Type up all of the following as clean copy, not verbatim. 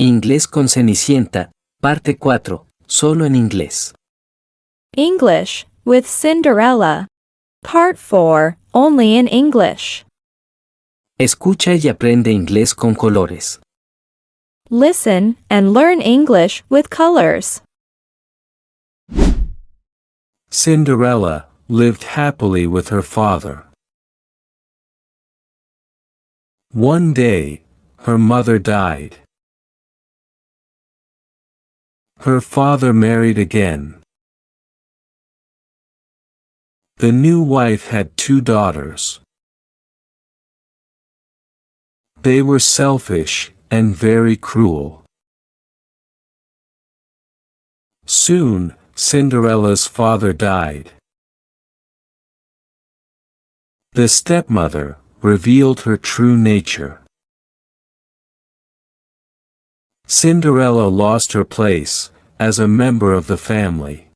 Inglés con Cenicienta, parte 4, solo en inglés. English, with Cinderella. Part 4, only in English. Escucha y aprende inglés con colores. Listen and learn English with colors. Cinderella lived happily with her father. One day, her mother died. Her father married again. The new wife had 2 daughters. They were selfish and very cruel. Soon, Cinderella's father died. The stepmother revealed her true nature. Cinderella lost her place as a member of the family.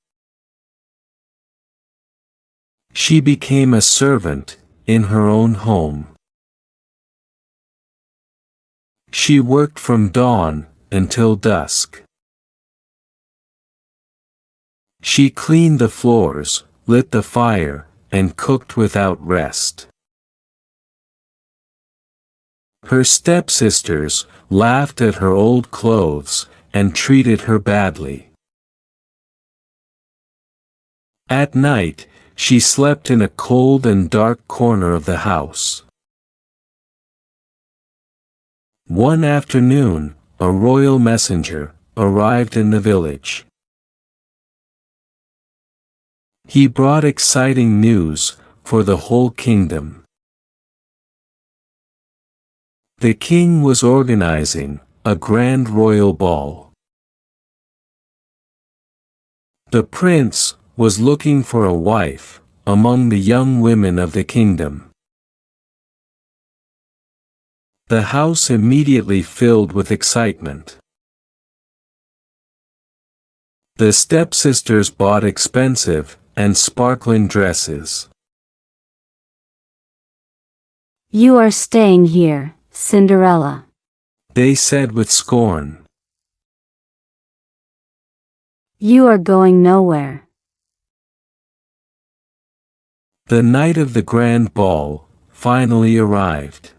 She became a servant in her own home. She worked from dawn until dusk. She cleaned the floors, lit the fire, and cooked without rest. Her stepsisters laughed at her old clothes and treated her badly. At night, she slept in a cold and dark corner of the house. One afternoon, a royal messenger arrived in the village. He brought exciting news for the whole kingdom. The king was organizing a grand royal ball. The prince was looking for a wife among the young women of the kingdom. The house immediately filled with excitement. The stepsisters bought expensive and sparkling dresses. "You are staying here, Cinderella," they said with scorn. "You are going nowhere." The night of the grand ball finally arrived.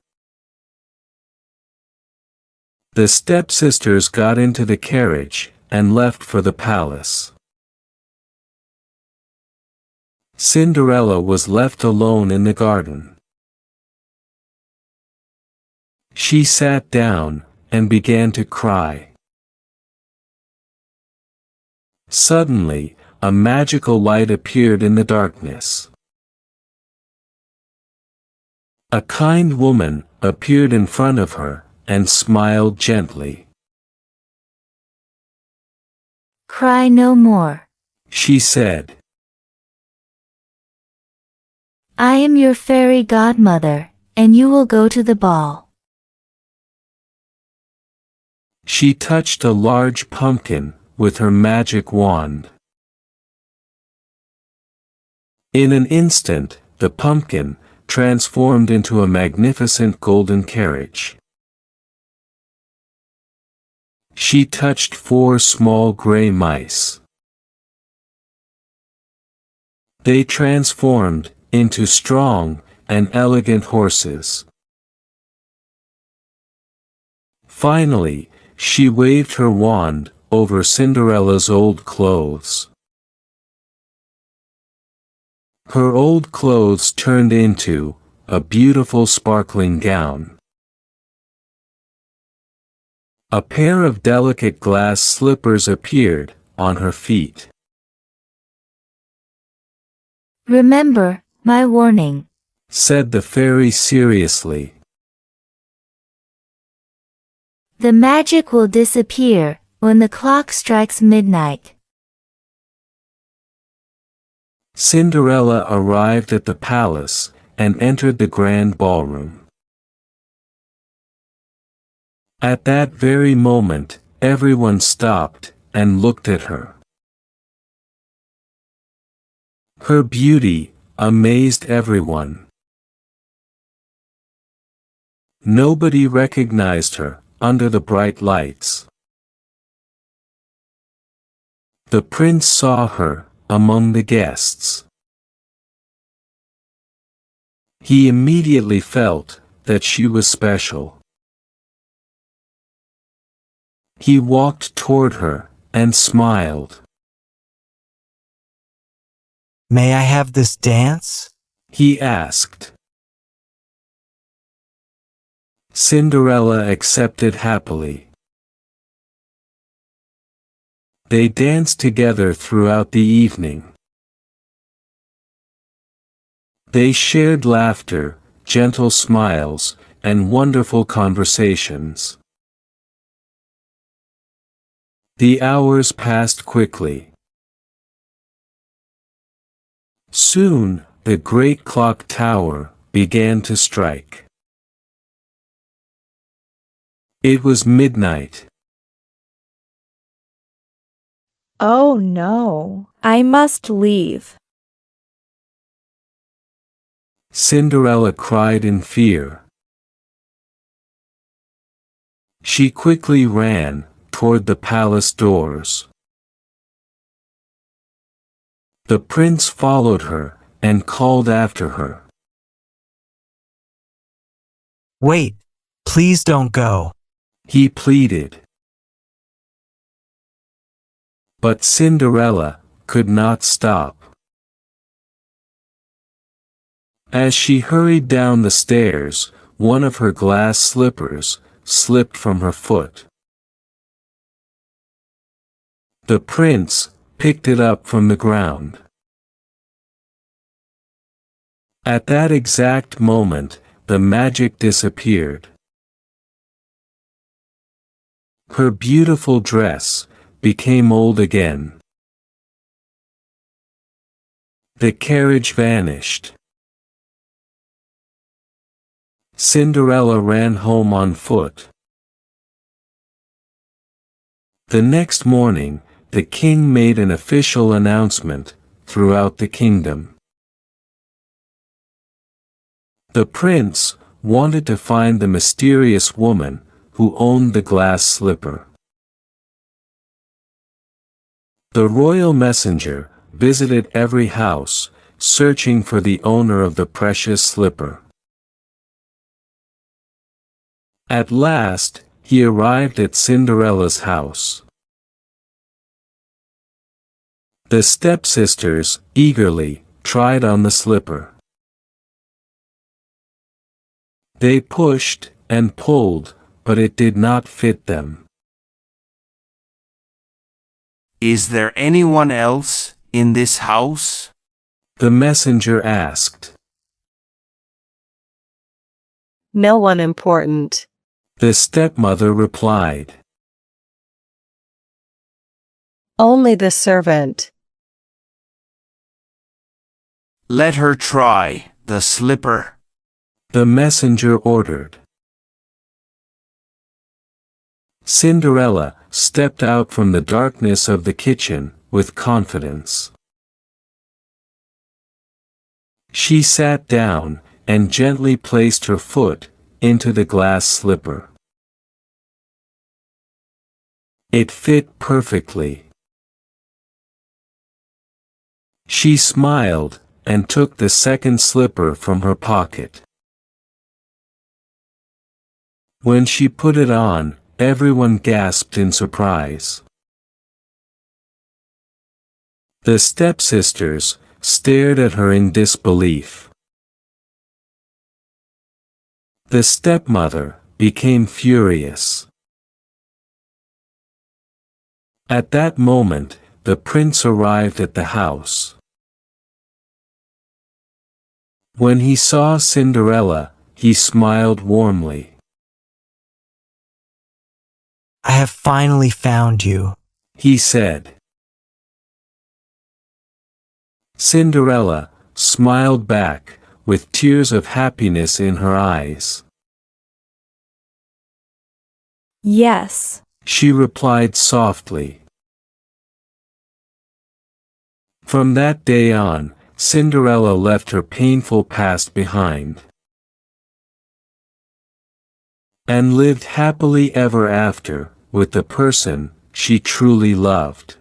The stepsisters got into the carriage and left for the palace. Cinderella was left alone in the garden. She sat down and began to cry. Suddenly, a magical light appeared in the darkness. A kind woman appeared in front of her and smiled gently. "Cry no more," she said. "I am your fairy godmother, and you will go to the ball." She touched a large pumpkin with her magic wand. In an instant, the pumpkin transformed into a magnificent golden carriage. She touched 4 small gray mice. They transformed into strong and elegant horses. Finally, she waved her wand over Cinderella's old clothes. Her old clothes turned into a beautiful sparkling gown. A pair of delicate glass slippers appeared on her feet. "Remember my warning," said the fairy seriously. "The magic will disappear when the clock strikes midnight." Cinderella arrived at the palace and entered the grand ballroom. At that very moment, everyone stopped and looked at her. Her beauty amazed everyone. Nobody recognized her under the bright lights. The prince saw her among the guests. He immediately felt that she was special. He walked toward her and smiled. May I have this dance? He asked. Cinderella accepted happily. They danced together throughout the evening. They shared laughter, gentle smiles, and wonderful conversations. The hours passed quickly. Soon, the great clock tower began to strike. It was midnight. Oh no, I must leave. Cinderella cried in fear. She quickly ran toward the palace doors. The prince followed her and called after her. Wait, please don't go. He pleaded. But Cinderella could not stop. As she hurried down the stairs, one of her glass slippers slipped from her foot. The prince picked it up from the ground. At that exact moment, the magic disappeared. Her beautiful dress became old again. The carriage vanished. Cinderella ran home on foot. The next morning, the king made an official announcement throughout the kingdom. The prince wanted to find the mysterious woman who owned the glass slipper. The royal messenger visited every house, searching for the owner of the precious slipper. At last, he arrived at Cinderella's house. The stepsisters eagerly tried on the slipper. They pushed and pulled, but it did not fit them. Is there anyone else in this house? The messenger asked. No one important. The stepmother replied. Only the servant. Let her try the slipper. The messenger ordered. Cinderella stepped out from the darkness of the kitchen with confidence. She sat down and gently placed her foot into the glass slipper. It fit perfectly. She smiled and took the second slipper from her pocket. When she put it on, everyone gasped in surprise. The stepsisters stared at her in disbelief. The stepmother became furious. At that moment, the prince arrived at the house. When he saw Cinderella, he smiled warmly. I have finally found you, he said. Cinderella smiled back, with tears of happiness in her eyes. Yes. She replied softly. From that day on, Cinderella left her painful past behind, and lived happily ever after with the person she truly loved.